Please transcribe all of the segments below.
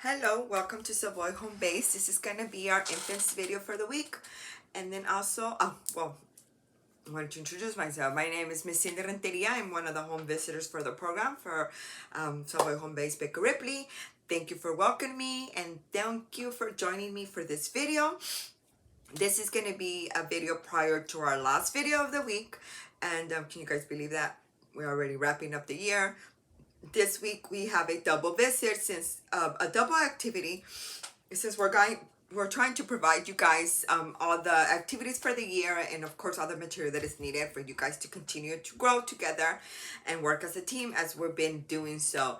Hello, welcome to Savoy Home Base. This is gonna be our infants video for the week. And then also, I wanted to introduce myself. My name is Miss Cindy Renteria. I'm one of the home visitors for the program for Savoy Home Base Baker Ripley. Thank you for welcoming me and thank you for joining me for this video. This is gonna be a video prior to our last video of the week. And can you guys believe that? We're already wrapping up the year. This week we have a double visit, since a double activity, since we're trying to provide you guys all the activities for the year, and of course all the material that is needed for you guys to continue to grow together and work as a team as we've been doing so.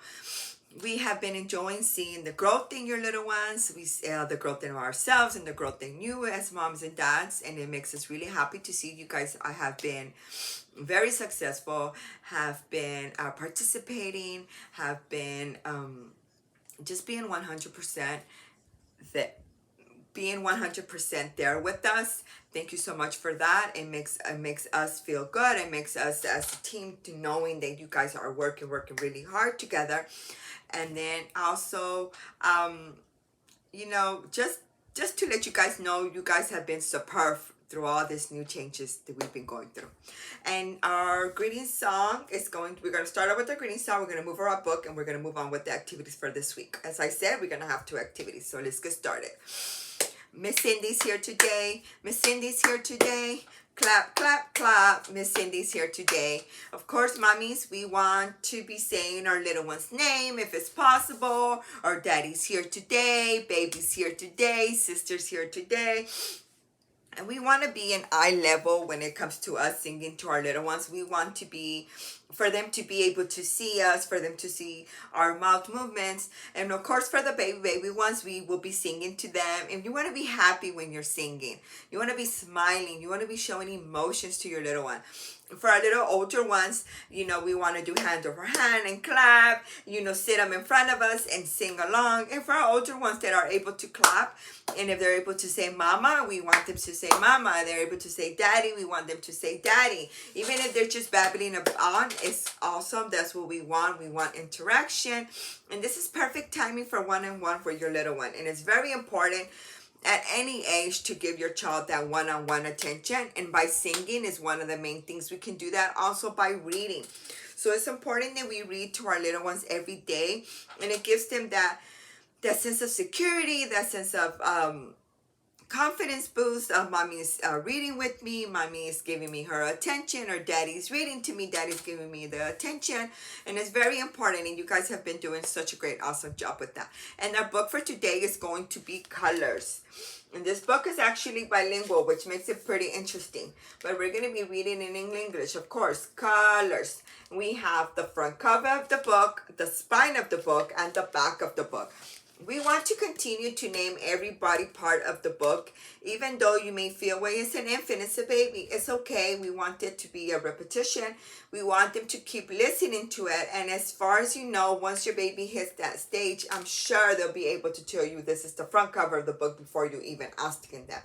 We have been enjoying seeing the growth in your little ones. We the growth in ourselves and the growth in you as moms and dads, and it makes us really happy to see you guys. I have been very successful, have been participating, have been just being 100% that being 100% there with us. Thank you so much for that. It makes us feel good. It makes us as a team to knowing that you guys are working really hard together. And then also just to let you guys know, you guys have been superb through all these new changes that we've been going through. And our greeting song is we're going to start out with our greeting song. We're going to move our book and we're going to move on with the activities for this week. As I said, we're going to have 2 activities. So let's get started. Miss Cindy's here today. Miss Cindy's here today. Clap, clap, clap. Miss Cindy's here today. Of course, mommies, we want to be saying our little one's name if it's possible. Our daddy's here today. Baby's here today. Sister's here today. And we want to be an eye level when it comes to us singing to our little ones. We want to be, for them to be able to see us, for them to see our mouth movements. And of course, for the baby ones, we will be singing to them. And you want to be happy when you're singing. You want to be smiling. You want to be showing emotions to your little one. For our little older ones, we want to do hand over hand and clap, sit them in front of us and sing along. And for our older ones that are able to clap, and if they're able to say mama, we want them to say mama. They're able to say daddy, we want them to say daddy. Even if they're just babbling on, it's awesome. That's what we want. We want interaction. And this is perfect timing for one-on-one for your little one. And it's very important at any age to give your child that one-on-one attention, and by singing is one of the main things we can do that. Also by reading, so it's important that we read to our little ones every day, and it gives them that sense of security, that sense of confidence boost of mommy's reading with me, mommy is giving me her attention, or daddy's reading to me, daddy's giving me the attention. And it's very important, and you guys have been doing such a great awesome job with that. And our book for today is going to be Colors, and this book is actually bilingual, which makes it pretty interesting, but we're going to be reading in English, of course. Colors. We have the front cover of the book, the spine of the book, and the back of the book. We want to continue to name every body part of the book, even though you may feel, well, it's an infant, it's a baby. It's okay. We want it to be a repetition. We want them to keep listening to it. And as far as you know, once your baby hits that stage, I'm sure they'll be able to tell you this is the front cover of the book before you even asking them.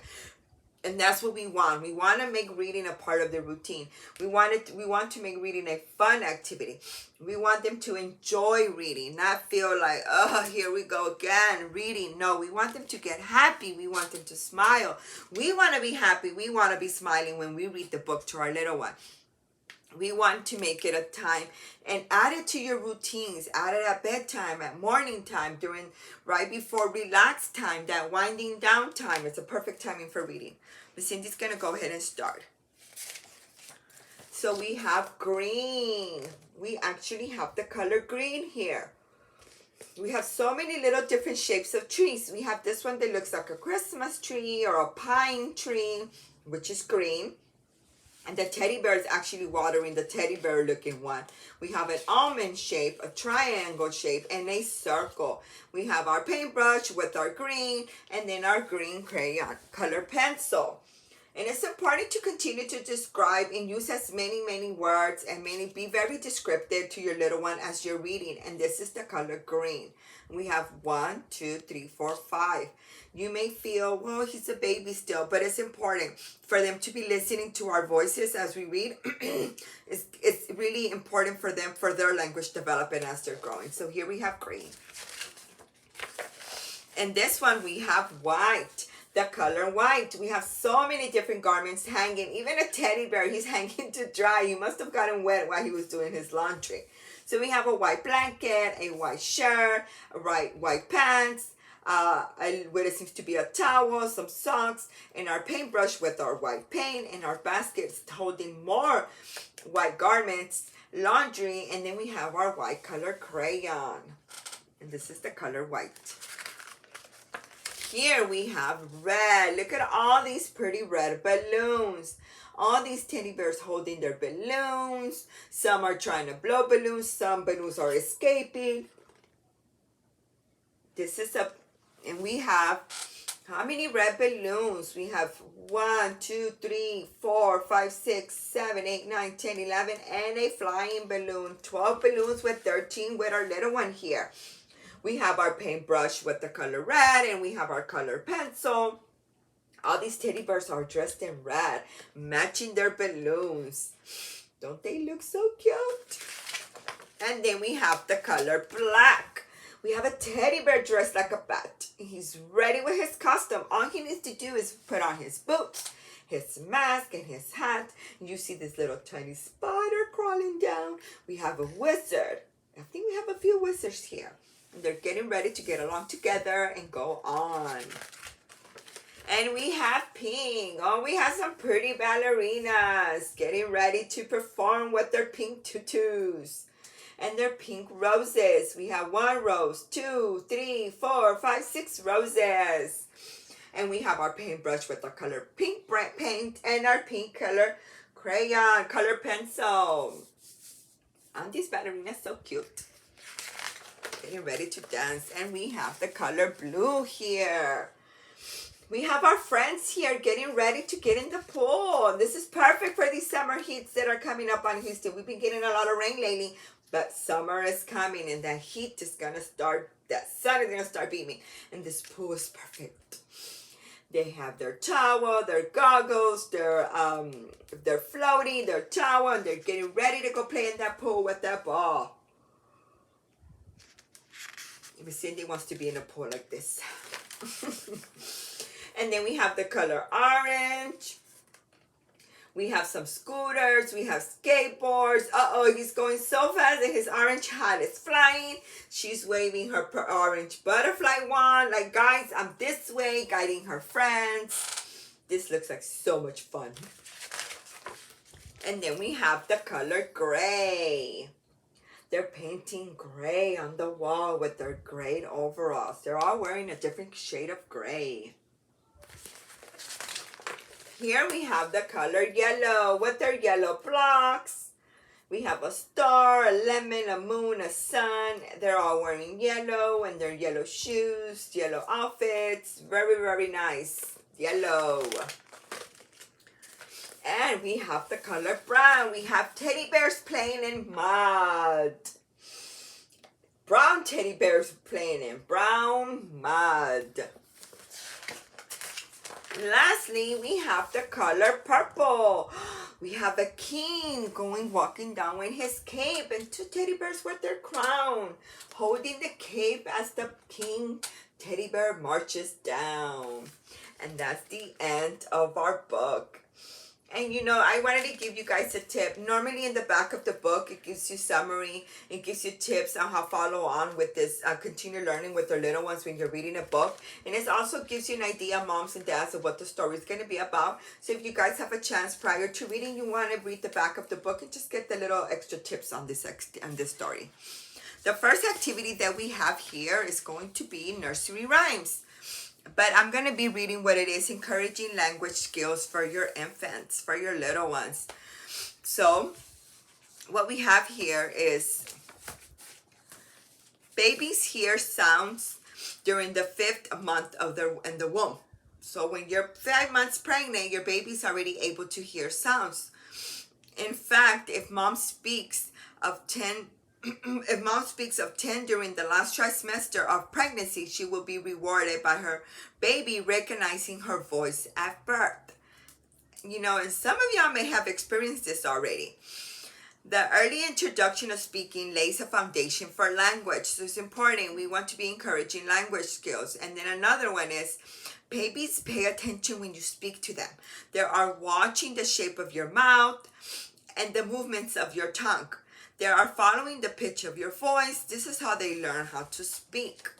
And that's what we want. We want to make reading a part of the routine. We want to make reading a fun activity. We want them to enjoy reading, not feel like, oh, here we go again, reading. No, we want them to get happy. We want them to smile. We want to be happy. We want to be smiling when we read the book to our little one. We want to make it a time and add it to your routines. Add it at bedtime, at morning time, right before relax time, that winding down time. It's a perfect timing for reading. Miss Cindy's going to go ahead and start. So we have green. We actually have the color green here. We have so many little different shapes of trees. We have this one that looks like a Christmas tree or a pine tree, which is green. And the teddy bear is actually watering the teddy bear looking one. We have an almond shape, a triangle shape, and a circle. We have our paintbrush with our green, and then our green crayon color pencil. And it's important to continue to describe and use as many words and be very descriptive to your little one as you're reading. And this is the color green. We have 1, 2, 3, 4, 5. You may feel, well, he's a baby still, but it's important for them to be listening to our voices as we read. It's really important for them, for their language development as they're growing. So here we have green. And this one we have white, the color white. We have so many different garments hanging. Even a teddy bear, he's hanging to dry. He must have gotten wet while he was doing his laundry. So we have a white blanket, a white shirt, white pants, what seems to be a towel, some socks, and our paintbrush with our white paint, and our baskets holding more white garments, laundry, and then we have our white color crayon. And this is the color white. Here we have red. Look at all these pretty red balloons. All these teddy bears holding their balloons. Some are trying to blow balloons. Some balloons are escaping. And we have, how many red balloons? We have 1, 2, 3, 4, 5, 6, 7, 8, 9, 10, 11, and a flying balloon. 12 balloons with 13 with our little one here. We have our paintbrush with the color red, and we have our color pencil. All these teddy bears are dressed in red, matching their balloons. Don't they look so cute? And then we have the color black. We have a teddy bear dressed like a bat. He's ready with his costume. All he needs to do is put on his boots, his mask, and his hat. You see this little tiny spider crawling down. We have a wizard. I think we have a few wizards here. They're getting ready to get along together and go on. And we have pink. Oh, we have some pretty ballerinas getting ready to perform with their pink tutus and their pink roses. We have 1 rose, 2, 3, 4, 5, 6 roses. And we have our paintbrush with our color pink paint and our pink color crayon, color pencil. Aren't these ballerinas so cute? Getting ready to dance. And we have the color blue here. We have our friends here getting ready to get in the pool. This is perfect for these summer heats that are coming up on Houston. We've been getting a lot of rain lately, but summer is coming and that heat is gonna start, that sun is gonna start beaming. And this pool is perfect. They have their towel, their goggles, their floaty, their towel, and they're getting ready to go play in that pool with that ball. Miss Cindy wants to be in a pool like this. And then we have the color orange. We have some scooters. We have skateboards. Uh-oh, he's going so fast that his orange hat is flying. She's waving her orange butterfly wand. Like, guys, I'm this way, guiding her friends. This looks like so much fun. And then we have the color gray. They're painting gray on the wall with their gray overalls. They're all wearing a different shade of gray. Here we have the color yellow with their yellow blocks. We have a star, a lemon, a moon, a sun. They're all wearing yellow and their yellow shoes, yellow outfits. Very, very nice. Yellow. And we have the color brown. We have teddy bears playing in mud. Brown teddy bears playing in brown mud. Lastly, we have the color purple. We have a king walking down with his cape and 2 teddy bears with their crown, holding the cape as the king teddy bear marches down. And that's the end of our book. And you know, I wanted to give you guys a tip. Normally in the back of the book, it gives you summary. It gives you tips on how to follow on with this, continue learning with your little ones when you're reading a book. And it also gives you an idea, moms and dads, of what the story is going to be about. So if you guys have a chance prior to reading, you want to read the back of the book and just get the little extra tips on this story. The first activity that we have here is going to be nursery rhymes. But I'm going to be reading what it is, encouraging language skills for your infants, for your little ones. So, what we have here is babies hear sounds during the 5th month in the womb. So, when you're 5 months pregnant, your baby's already able to hear sounds. In fact, if mom speaks of 10 during the last trimester of pregnancy, she will be rewarded by her baby recognizing her voice at birth. You know, and some of y'all may have experienced this already. The early introduction of speaking lays a foundation for language. So it's important. We want to be encouraging language skills. And then another one is babies pay attention when you speak to them. They are watching the shape of your mouth and the movements of your tongue. They are following the pitch of your voice. This is how they learn how to speak.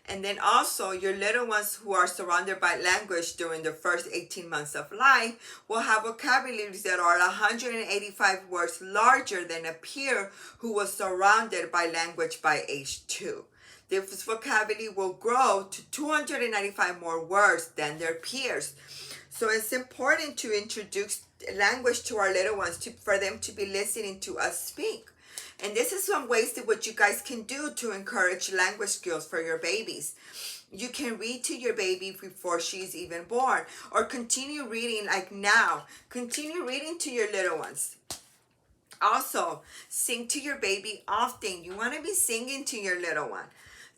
And then also your little ones who are surrounded by language during the first 18 months of life will have vocabularies that are 185 words larger than a peer who was surrounded by language by age 2. This vocabulary will grow to 295 more words than their peers. So it's important to introduce language to our little ones for them to be listening to us speak. And this is some ways that what you guys can do to encourage language skills for your babies. You can read to your baby before she's even born, or continue reading like now. Continue reading to your little ones. Also, sing to your baby often. You want to be singing to your little one.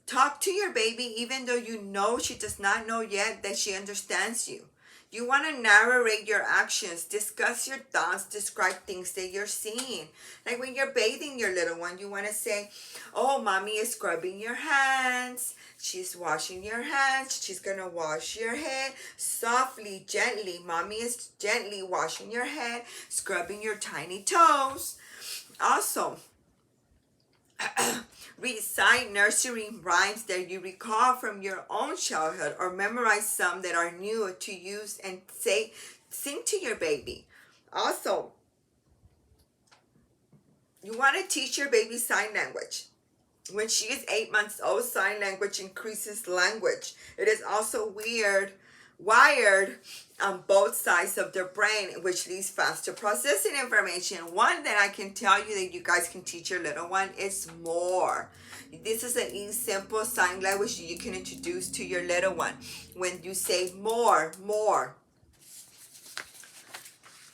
Talk to your baby even though you know she does not know yet that she understands you. You want to narrate your actions, discuss your thoughts, describe things that you're seeing. Like when you're bathing your little one, you want to say, oh, mommy is scrubbing your hands. She's washing your hands. She's going to wash your head softly, gently. Mommy is gently washing your head, scrubbing your tiny toes. Also, recite nursery rhymes that you recall from your own childhood, or memorize some that are new to use and sing to your baby. Also, you want to teach your baby sign language. When she is 8 months old, sign language increases language. It is also wired on both sides of their brain, which leads faster processing information. One that I can tell you that you guys can teach your little one is more. This is an simple sign language you can introduce to your little one. When you say more.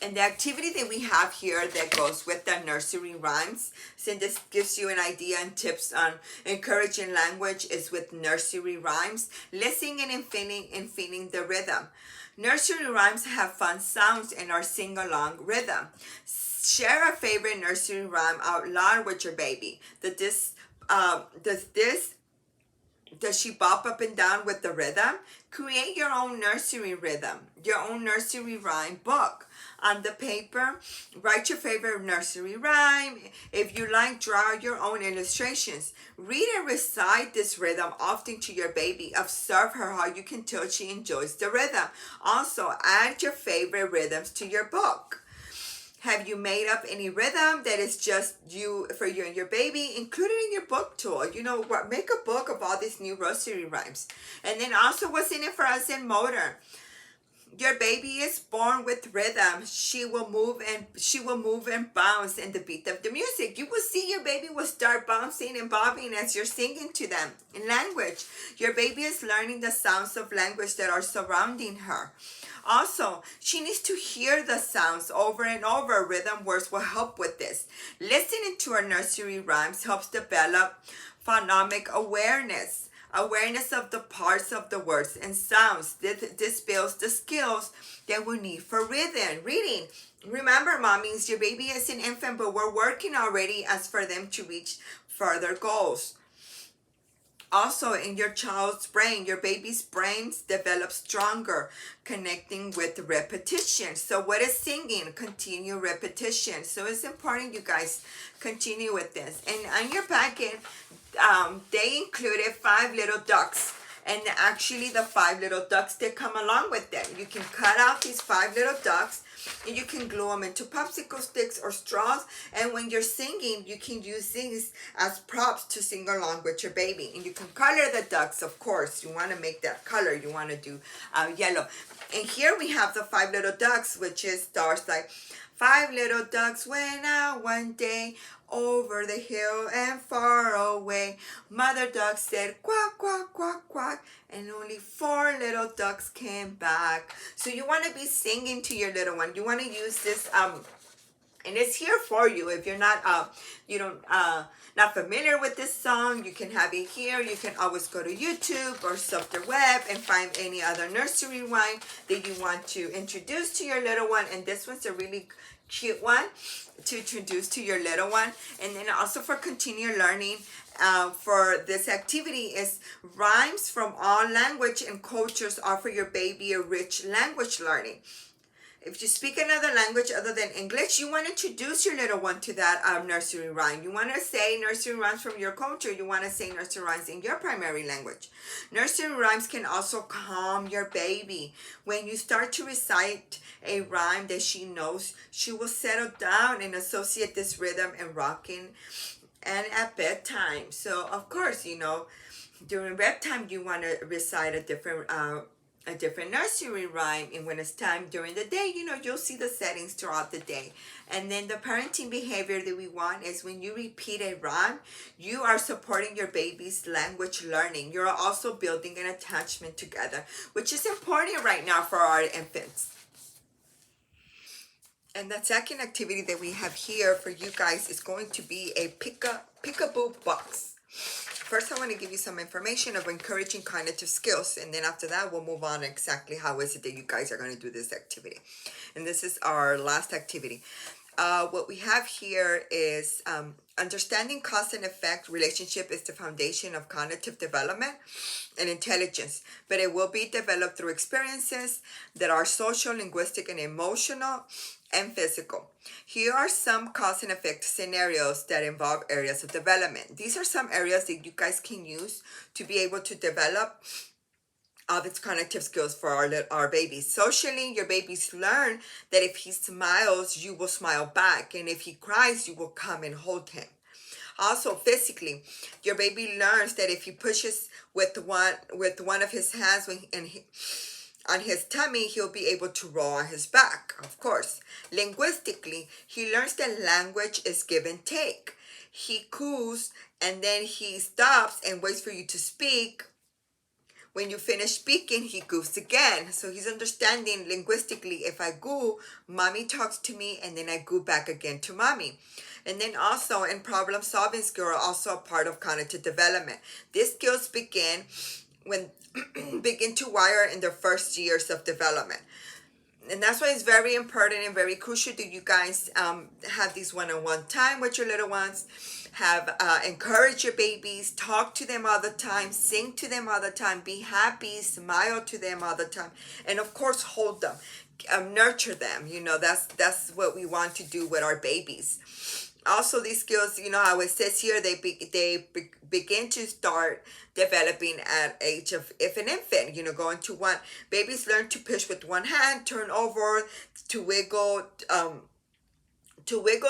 And the activity that we have here that goes with the nursery rhymes, since this gives you an idea and tips on encouraging language, is with nursery rhymes, listening and feeling the rhythm. Nursery rhymes have fun sounds and are sing-along rhythm. Share a favorite nursery rhyme out loud with your baby. Does she bop up and down with the rhythm? Create your own nursery rhythm, your own nursery rhyme book. On the paper, write your favorite nursery rhyme. If you like, draw your own illustrations. Read and recite this rhythm often to your baby. Observe her, how you can tell she enjoys the rhythm. Also, add your favorite rhythms to your book. Have you made up any rhythm that is just for you and your baby? Include it in your book tool. You know what? Make a book of all these new nursery rhymes. And then also, what's in it for us in motor? Your baby is born with rhythm. She will move and bounce in the beat of the music. You will see your baby will start bouncing and bobbing as you're singing to them in language. Your baby is learning the sounds of language that are surrounding her. Also, she needs to hear the sounds over and over. Rhythm words will help with this. Listening to our nursery rhymes helps develop phonemic awareness of the parts of the words and sounds. This builds the skills that we need for reading. Remember, mommies, your baby is an infant, but we're working already as for them to reach further goals. Also, in your child's brain, your baby's brains develop stronger, connecting with repetition. So what is singing? Continue repetition. So it's important you guys continue with this. And on your packet, they included 5 little ducks. And actually the 5 little ducks that come along with them. You can cut out these 5 little ducks and you can glue them into popsicle sticks or straws. And when you're singing, you can use these as props to sing along with your baby. And you can color the ducks, of course. You want to make that color. You want to do yellow. And here we have the 5 little ducks, which is starts like, 5 little ducks went out one day over the hill and far away. Mother duck said quack, quack, quack, quack, and only 4 little ducks came back. So you want to be singing to your little one. You want to use this and it's here for you. If you're not you don't not familiar with this song, you can have it here. You can always go to YouTube or surf the web and find any other nursery rhyme that you want to introduce to your little one. And this one's a really cute one to introduce to your little one. And then also for continued learning, for this activity is rhymes from all language and cultures offer your baby a rich language learning. If you speak another language other than English, you want to introduce your little one to that nursery rhyme. You want to say nursery rhymes from your culture. You want to say nursery rhymes in your primary language. Nursery rhymes can also calm your baby. When you start to recite a rhyme that she knows, she will settle down and associate this rhythm and rocking and at bedtime. So, of course, during bedtime, you want to recite a different nursery rhyme, and when it's time during the day, you'll see the settings throughout the day. And then the parenting behavior that we want is when you repeat a rhyme, you are supporting your baby's language learning. You're also building an attachment together, which is important right now for our infants. And the second activity that we have here for you guys is going to be a peekaboo box. First, I want to give you some information of encouraging cognitive skills, and then after that, we'll move on exactly how is it that you guys are going to do this activity. And this is our last activity. What we have here is understanding cause and effect relationship is the foundation of cognitive development and intelligence, but it will be developed through experiences that are social, linguistic, and emotional and physical. Here are some cause and effect scenarios that involve areas of development. These are some areas that you guys can use to be able to develop of its cognitive skills for our babies. Socially, your babies learn that if he smiles, you will smile back, and if he cries, you will come and hold him. Also, physically, your baby learns that if he pushes with one of his hands on his tummy, he'll be able to roll on his back, of course. Linguistically, he learns that language is give and take. He coos and then he stops and waits for you to speak. When you finish speaking, he goofs again. So he's understanding linguistically, if I goo, mommy talks to me, and then I goo back again to mommy. And then also in problem solving skills are also a part of cognitive development. These skills begin to wire in their first years of development. And that's why it's very important and very crucial that you guys have these one-on-one time with your little ones. Encourage your babies, talk to them all the time, sing to them all the time, be happy, smile to them all the time, and of course hold them, nurture them. That's what we want to do with our babies. Also, these skills, how it says here, they begin to start developing at age of if an infant, going to one. Babies learn to push with one hand, turn over, to wiggle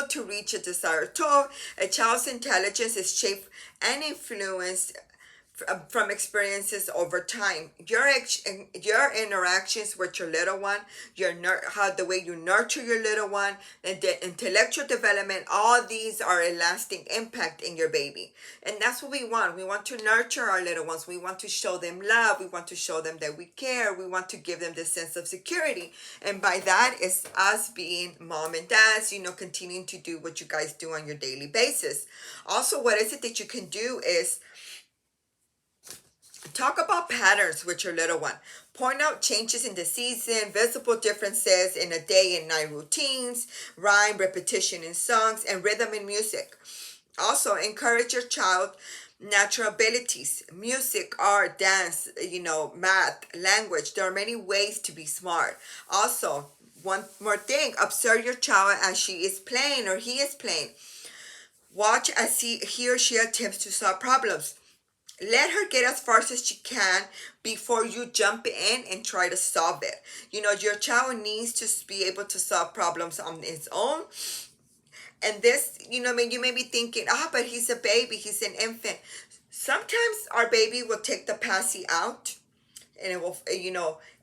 to reach a desired toe. A child's intelligence is shaped and influenced from experiences over time. Your interactions with your little one, how the way you nurture your little one, and the intellectual development, all these are a lasting impact in your baby. And that's what we want. We want to nurture our little ones. We want to show them love. We want to show them that we care. We want to give them this sense of security. And by that is us being mom and dads, continuing to do what you guys do on your daily basis. Also, what is it that you can do is talk about patterns with your little one. Point out changes in the season, visible differences in a day and night routines, rhyme, repetition in songs, and rhythm in music. Also, encourage your child natural abilities, music, art, dance, math, language. There are many ways to be smart. Also, one more thing, observe your child as she is playing or he is playing. Watch as he or she attempts to solve problems. Let her get as far as she can before you jump in and try to solve it. Your child needs to be able to solve problems on his own. And this, you may be thinking, but he's a baby, he's an infant. Sometimes our baby will take the passy out and it will,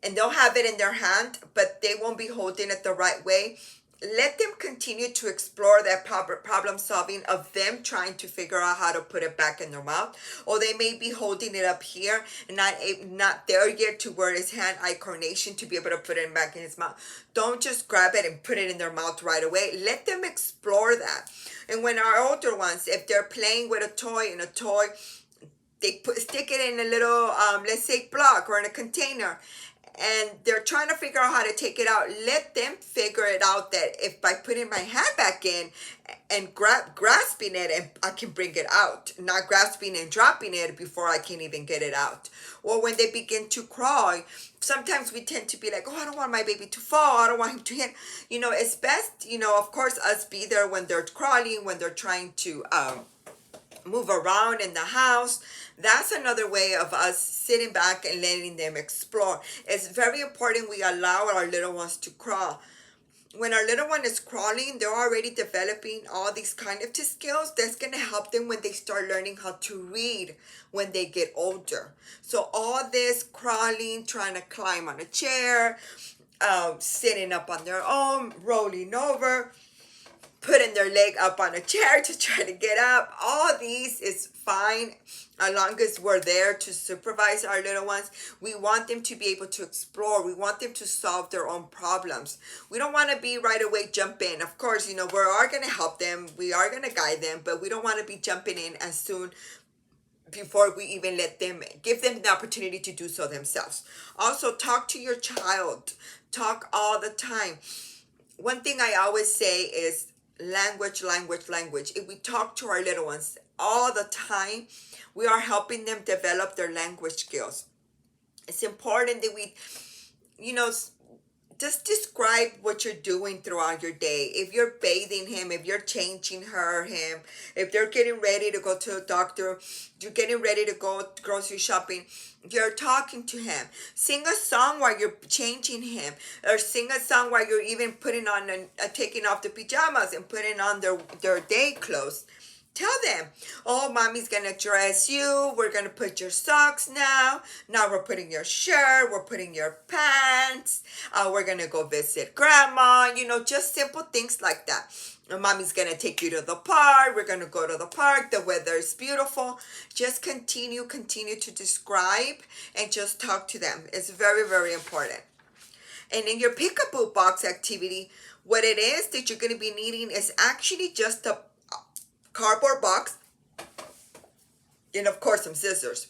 and they'll have it in their hand, but they won't be holding it the right way. let them continue to explore that problem solving of them trying to figure out how to put it back in their mouth, or they may be holding it up here and not there yet to where his hand-eye coordination to be able to put it back in his mouth. Don't just grab it and put it in their mouth right away. Let them explore that. And when our older ones, if they're playing with a toy and a toy, they stick it in a little let's say block or in a container, and they're trying to figure out how to take it out, let them figure it out that if by putting my hand back in and grasping it, and I can bring it out, not grasping and dropping it before I can even get it out. Or when they begin to crawl, sometimes we tend to be like, oh, I don't want my baby to fall, I don't want him to hit. It's best, of course, us be there when they're crawling, when they're trying to move around in the house. That's another way of us sitting back and letting them explore. It's very important we allow our little ones to crawl. When our little one is crawling, they're already developing all these kind of skills that's going to help them when they start learning how to read when they get older. So all this crawling, trying to climb on a chair, sitting up on their own, rolling over, putting their leg up on a chair to try to get up. All these is fine as long as we're there to supervise our little ones. We want them to be able to explore. We want them to solve their own problems. We don't want to be right away jump in. Of course, we are going to help them. We are going to guide them, but we don't want to be jumping in as soon before we even let them, give them the opportunity to do so themselves. Also, talk to your child. Talk all the time. One thing I always say is language. If we talk to our little ones all the time, we are helping them develop their language skills. It's important that we, just describe what you're doing throughout your day. If you're bathing him, if you're changing him, if they're getting ready to go to a doctor, you're getting ready to go grocery shopping, you're talking to him. Sing a song while you're changing him, or sing a song while you're even putting on taking off the pajamas and putting on their day clothes. Tell them, oh, mommy's going to dress you. We're going to put your socks now. Now we're putting your shirt. We're putting your pants. We're going to go visit grandma. Just simple things like that. And mommy's going to take you to the park. We're going to go to the park. The weather is beautiful. Just continue to describe and just talk to them. It's very, very important. And in your peekaboo box activity, what it is that you're going to be needing is actually just a cardboard box, and of course some scissors.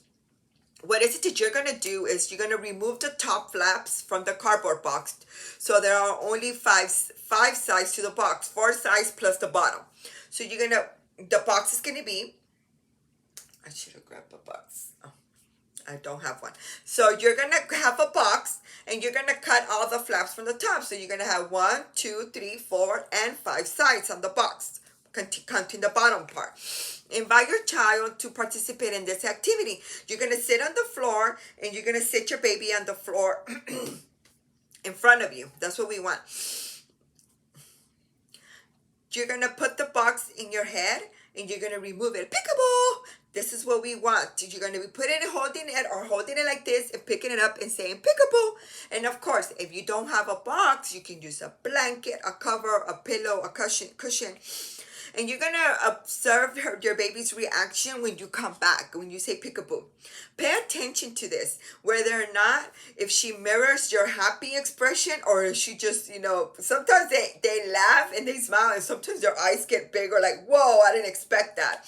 What is it that you're going to do is you're going to remove the top flaps from the cardboard box, so there are only five sides to the box, 4 sides plus the bottom. So the box is going to be, I should have grabbed a box. Oh, I don't have one. So you're going to have a box, and you're going to cut all the flaps from the top. So you're going to have 1, 2, 3, 4, and 5 sides on the box, counting the bottom part. Invite your child to participate in this activity. You're going to sit on the floor, and you're going to sit your baby on the floor in front of you. That's what we want. You're going to put the box in your head, and you're going to remove it. Peekaboo! This is what we want. You're going to be putting it, holding it, or holding it like this and picking it up and saying peekaboo. And of course, if you don't have a box, you can use a blanket, a cover, a pillow, a cushion. And you're going to observe your baby's reaction when you come back, when you say peekaboo. Pay attention to this, whether or not, if she mirrors your happy expression, or if she just, sometimes they laugh and they smile, and sometimes their eyes get bigger, like, whoa, I didn't expect that.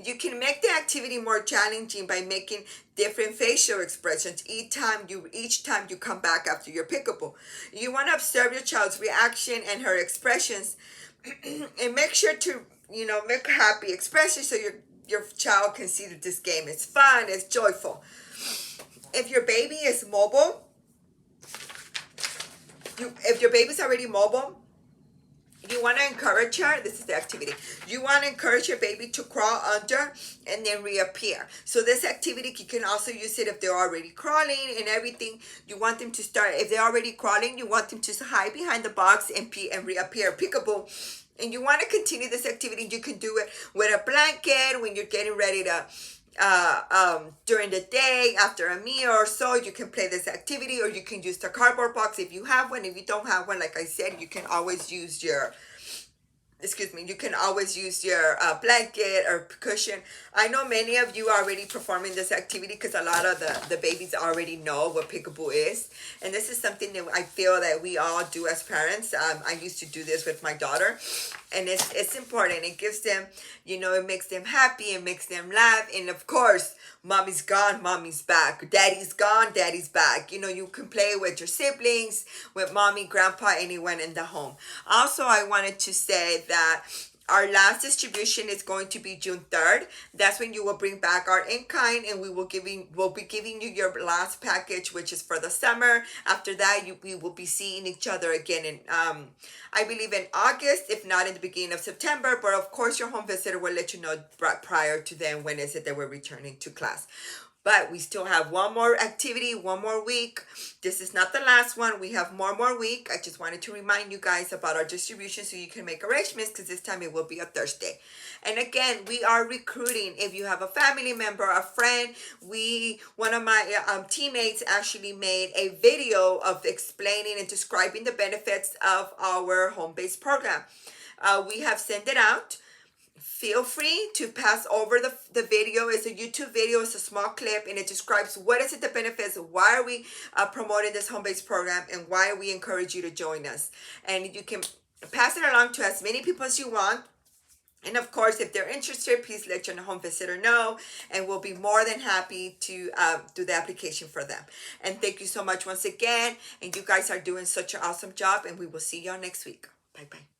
You can make the activity more challenging by making different facial expressions each time you come back after your peekaboo. You want to observe your child's reaction and her expressions, and make sure to, make happy expressions so your child can see that this game is fun, it's joyful. If your baby is mobile, if your baby's already mobile, you want to encourage her. This is the activity. You want to encourage your baby to crawl under and then reappear. So this activity, you can also use it if they're already crawling and everything. You want them to start, if they're already crawling, you want them to hide behind the box and reappear. Peekaboo. And you want to continue this activity. You can do it with a blanket when you're getting ready to during the day after a meal or so. You can play this activity, or you can use the cardboard box if you have one. If you don't have one, like I said, you can always use your, excuse me, you can always use your blanket or cushion. I know many of you are already performing this activity because a lot of the babies already know what peekaboo is. And this is something that I feel that we all do as parents. I used to do this with my daughter, and it's important. It gives them, you know, it makes them happy, it makes them laugh. And of course, mommy's gone, mommy's back. Daddy's gone, daddy's back. You know, you can play with your siblings, with mommy, grandpa, anyone in the home. Also, I wanted to say that our last distribution is going to be June 3rd. That's when you will bring back our in-kind, and we'll be giving you your last package, which is for the summer. After that, we will be seeing each other again in, I believe in August, if not in the beginning of September. But of course, your home visitor will let you know prior to then when is it that we're returning to class. But we still have one more activity, one more week. This is not the last one. We have more week. I just wanted to remind you guys about our distribution so you can make arrangements, because this time it will be a Thursday. And again, we are recruiting. If you have a family member, a friend, one of my teammates actually made a video of explaining and describing the benefits of our home-based program. We have sent it out. Feel free to pass over the video. It's a YouTube video. It's a small clip, and it describes what is it, the benefits, why are we promoting this home-based program, and why we encourage you to join us. And you can pass it along to as many people as you want. And of course, if they're interested, please let your home visitor know, and we'll be more than happy to do the application for them. And thank you so much once again. And you guys are doing such an awesome job, and we will see y'all next week. Bye-bye.